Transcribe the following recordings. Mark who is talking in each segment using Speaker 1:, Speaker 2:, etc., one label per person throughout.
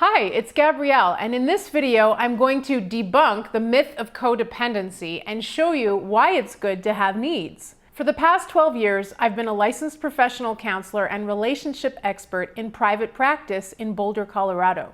Speaker 1: Hi, it's Gabrielle, and in this video, I'm going to debunk the myth of codependency and show you why it's good to have needs. For the past 12 years, I've been a licensed professional counselor and relationship expert in private practice in Boulder, Colorado.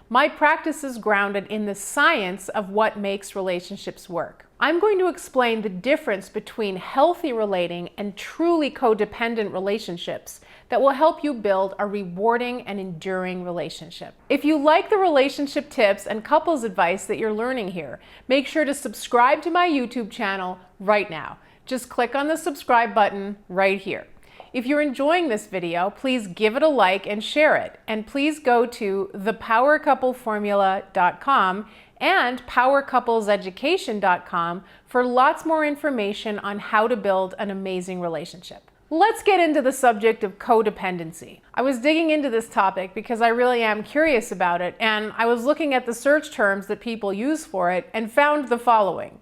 Speaker 1: My practice is grounded in the science of what makes relationships work. I'm going to explain the difference between healthy relating and truly codependent relationships that will help you build a rewarding and enduring relationship. If you like the relationship tips and couples advice that you're learning here, make sure to subscribe to my YouTube channel right now. Just click on the subscribe button right here. If you're enjoying this video, please give it a like and share it. And please go to thepowercoupleformula.com and powercoupleseducation.com for lots more information on how to build an amazing relationship. Let's get into the subject of codependency. I was digging into this topic because I really am curious about it, and I was looking at the search terms that people use for it and found the following: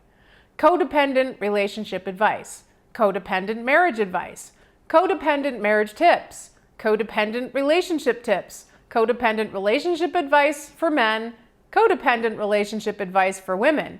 Speaker 1: codependent relationship advice, codependent marriage advice, codependent marriage tips, codependent relationship tips, codependent relationship advice for men, codependent relationship advice for women.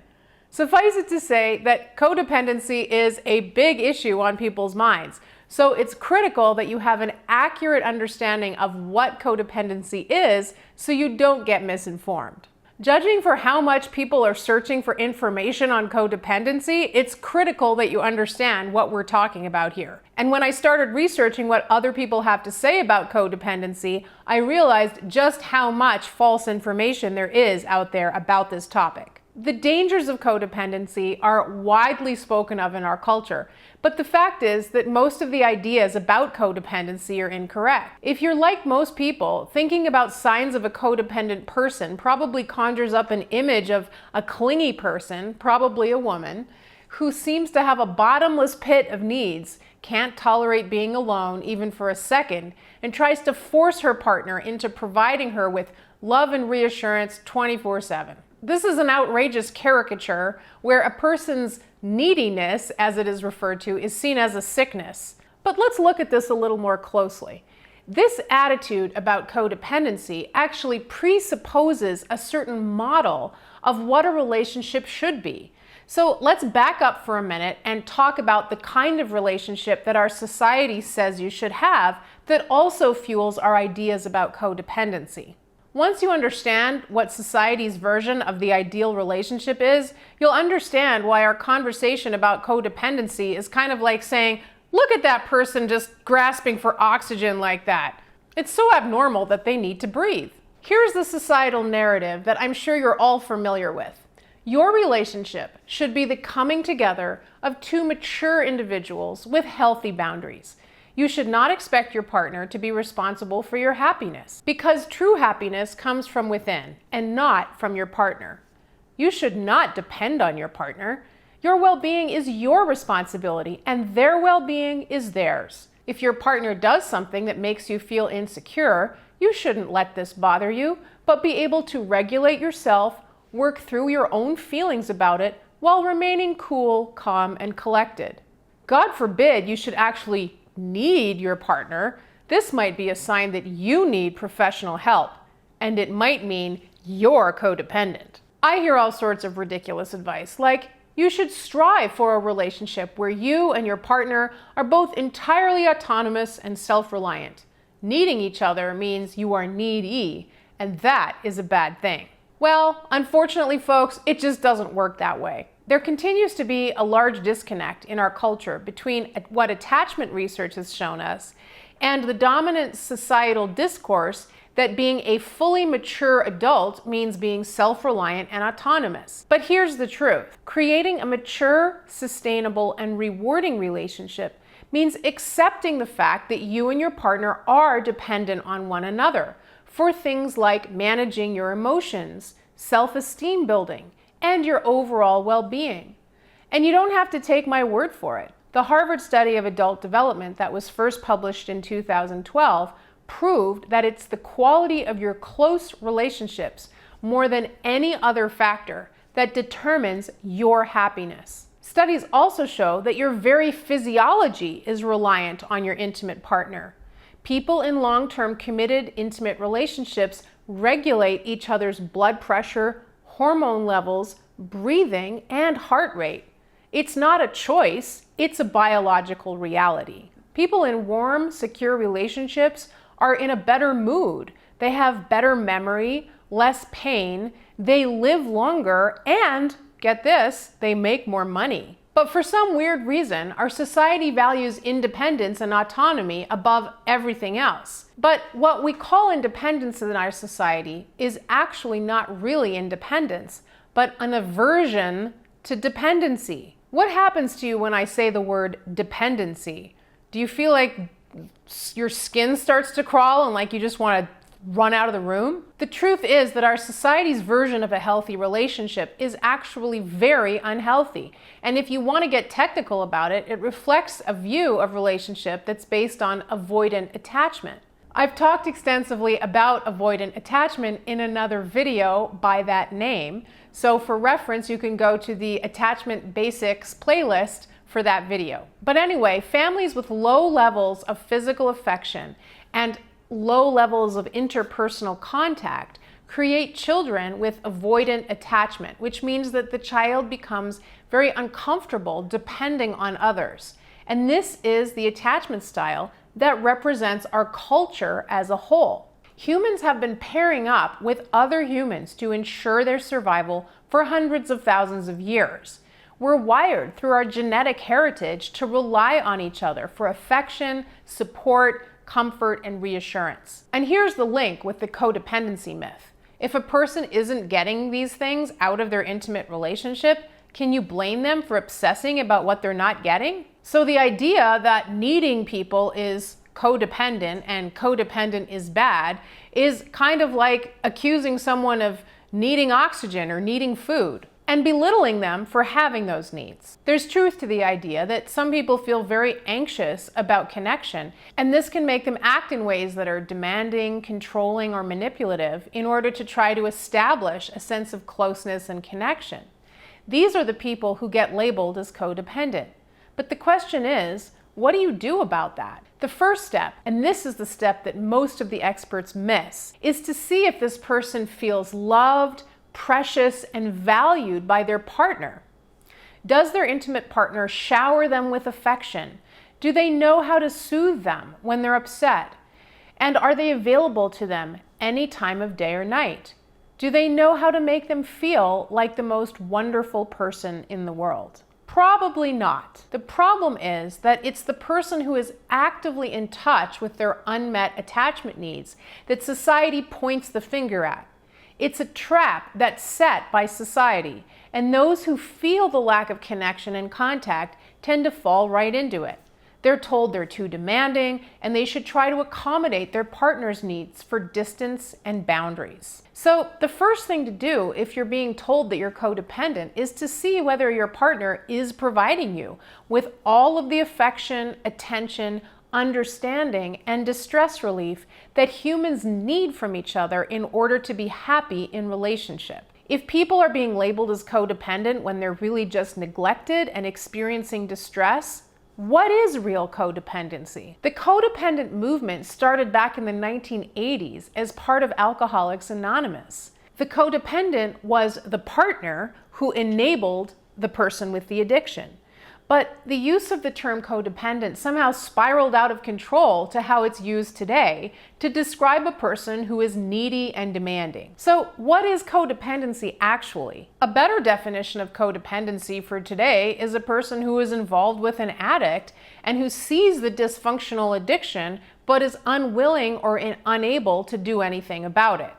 Speaker 1: Suffice it to say that codependency is a big issue on people's minds. So it's critical that you have an accurate understanding of what codependency is so you don't get misinformed. Judging for how much people are searching for information on codependency, it's critical that you understand what we're talking about here. And when I started researching what other people have to say about codependency, I realized just how much false information there is out there about this topic. The dangers of codependency are widely spoken of in our culture, but the fact is that most of the ideas about codependency are incorrect. If you're like most people, thinking about signs of a codependent person probably conjures up an image of a clingy person, probably a woman, who seems to have a bottomless pit of needs, can't tolerate being alone even for a second, and tries to force her partner into providing her with love and reassurance 24/7. This is an outrageous caricature where a person's neediness, as it is referred to, is seen as a sickness. But let's look at this a little more closely. This attitude about codependency actually presupposes a certain model of what a relationship should be. So let's back up for a minute and talk about the kind of relationship that our society says you should have that also fuels our ideas about codependency. Once you understand what society's version of the ideal relationship is, you'll understand why our conversation about codependency is kind of like saying, look at that person just grasping for oxygen like that. It's so abnormal that they need to breathe. Here's the societal narrative that I'm sure you're all familiar with. Your relationship should be the coming together of two mature individuals with healthy boundaries. You should not expect your partner to be responsible for your happiness, because true happiness comes from within and not from your partner. You should not depend on your partner. Your well-being is your responsibility, and their well-being is theirs. If your partner does something that makes you feel insecure, you shouldn't let this bother you, but be able to regulate yourself, work through your own feelings about it, while remaining cool, calm, and collected. God forbid you should actually need your partner. This might be a sign that you need professional help, and it might mean you're codependent. I hear all sorts of ridiculous advice, like you should strive for a relationship where you and your partner are both entirely autonomous and self-reliant. Needing each other means you are needy, and that is a bad thing. Well, unfortunately, folks, it just doesn't work that way. There continues to be a large disconnect in our culture between what attachment research has shown us and the dominant societal discourse that being a fully mature adult means being self-reliant and autonomous. But here's the truth. Creating a mature, sustainable, and rewarding relationship means accepting the fact that you and your partner are dependent on one another for things like managing your emotions, self-esteem building, and your overall well-being. And you don't have to take my word for it. The Harvard study of adult development that was first published in 2012 proved that it's the quality of your close relationships more than any other factor that determines your happiness. Studies also show that your very physiology is reliant on your intimate partner. People in long-term committed intimate relationships regulate each other's blood pressure, hormone levels, breathing, and heart rate. It's not a choice, it's a biological reality. People in warm, secure relationships are in a better mood. They have better memory, less pain, they live longer, and, get this, they make more money. But for some weird reason, our society values independence and autonomy above everything else. But what we call independence in our society is actually not really independence, but an aversion to dependency. What happens to you when I say the word dependency? Do you feel like your skin starts to crawl and like you just want to run out of the room? The truth is that our society's version of a healthy relationship is actually very unhealthy. And if you want to get technical about it, it reflects a view of relationship that's based on avoidant attachment. I've talked extensively about avoidant attachment in another video by that name. So for reference, you can go to the Attachment Basics playlist for that video. But anyway, families with low levels of physical affection and low levels of interpersonal contact create children with avoidant attachment, which means that the child becomes very uncomfortable depending on others. And this is the attachment style that represents our culture as a whole. Humans have been pairing up with other humans to ensure their survival for hundreds of thousands of years. We're wired through our genetic heritage to rely on each other for affection, support, comfort, and reassurance. And here's the link with the codependency myth. If a person isn't getting these things out of their intimate relationship, can you blame them for obsessing about what they're not getting? So the idea that needing people is codependent and codependent is bad is kind of like accusing someone of needing oxygen or needing food and belittling them for having those needs. There's truth to the idea that some people feel very anxious about connection, and this can make them act in ways that are demanding, controlling, or manipulative in order to try to establish a sense of closeness and connection. These are the people who get labeled as codependent. But the question is, what do you do about that? The first step, and this is the step that most of the experts miss, is to see if this person feels loved, precious, and valued by their partner. Does their intimate partner shower them with affection? Do they know how to soothe them when they're upset? And are they available to them any time of day or night? Do they know how to make them feel like the most wonderful person in the world? Probably not. The problem is that it's the person who is actively in touch with their unmet attachment needs that society points the finger at. It's a trap that's set by society, and those who feel the lack of connection and contact tend to fall right into it. They're told they're too demanding, and they should try to accommodate their partner's needs for distance and boundaries. So the first thing to do if you're being told that you're codependent is to see whether your partner is providing you with all of the affection, attention, understanding, and distress relief that humans need from each other in order to be happy in relationship. If people are being labeled as codependent when they're really just neglected and experiencing distress, what is real codependency? The codependent movement started back in the 1980s as part of Alcoholics Anonymous. The codependent was the partner who enabled the person with the addiction. But the use of the term codependent somehow spiraled out of control to how it's used today to describe a person who is needy and demanding. So what is codependency actually? A better definition of codependency for today is a person who is involved with an addict and who sees the dysfunctional addiction but is unwilling or unable to do anything about it.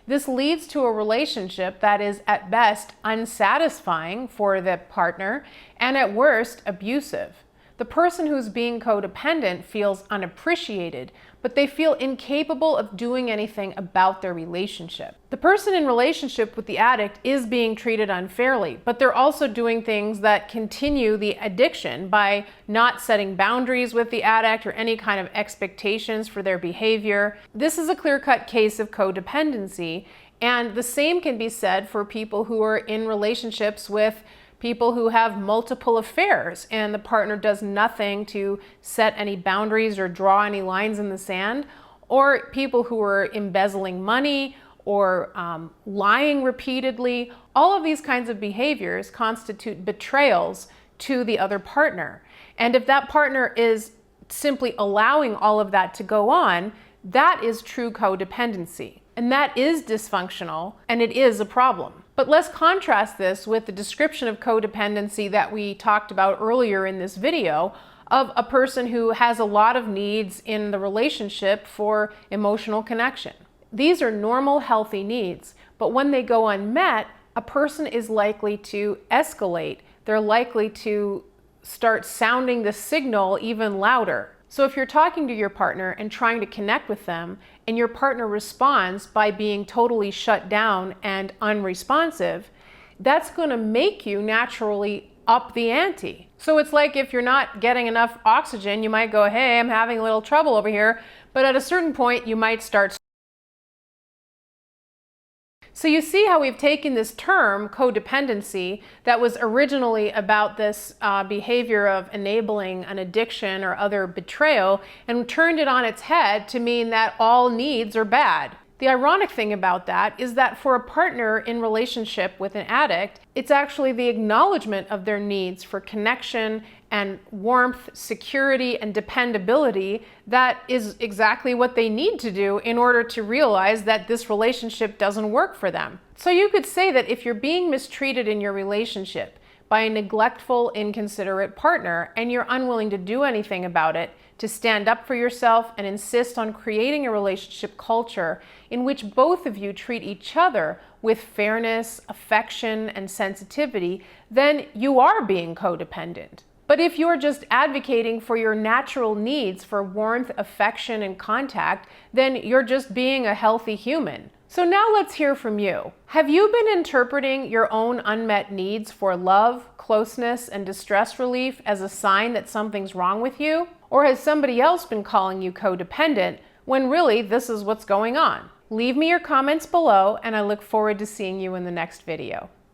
Speaker 1: This leads to a relationship that is at best unsatisfying for the partner and at worst abusive. The person who's being codependent feels unappreciated, but they feel incapable of doing anything about their relationship. The person in relationship with the addict is being treated unfairly, but they're also doing things that continue the addiction by not setting boundaries with the addict or any kind of expectations for their behavior. This is a clear-cut case of codependency, and the same can be said for people who are in relationships with people who have multiple affairs and the partner does nothing to set any boundaries or draw any lines in the sand, or people who are embezzling money or lying repeatedly. All of these kinds of behaviors constitute betrayals to the other partner. And if that partner is simply allowing all of that to go on, that is true codependency. And that is dysfunctional, and it is a problem. But let's contrast this with the description of codependency that we talked about earlier in this video, of a person who has a lot of needs in the relationship for emotional connection. These are normal, healthy needs, but when they go unmet, a person is likely to escalate. They're likely to start sounding the signal even louder. So if you're talking to your partner and trying to connect with them, and your partner responds by being totally shut down and unresponsive, that's going to make you naturally up the ante. So it's like if you're not getting enough oxygen, you might go, hey, I'm having a little trouble over here. But at a certain point, you might start. So you see how we've taken this term, codependency, that was originally about this behavior of enabling an addiction or other betrayal, and turned it on its head to mean that all needs are bad. The ironic thing about that is that for a partner in relationship with an addict, it's actually the acknowledgement of their needs for connection and warmth, security, and dependability that is exactly what they need to do in order to realize that this relationship doesn't work for them. So you could say that if you're being mistreated in your relationship by a neglectful, inconsiderate partner, and you're unwilling to do anything about it, to stand up for yourself and insist on creating a relationship culture in which both of you treat each other with fairness, affection, and sensitivity, then you are being codependent. But if you're just advocating for your natural needs for warmth, affection, and contact, then you're just being a healthy human. So now let's hear from you. Have you been interpreting your own unmet needs for love, closeness, and distress relief as a sign that something's wrong with you? Or has somebody else been calling you codependent when really this is what's going on? Leave me your comments below, and I look forward to seeing you in the next video.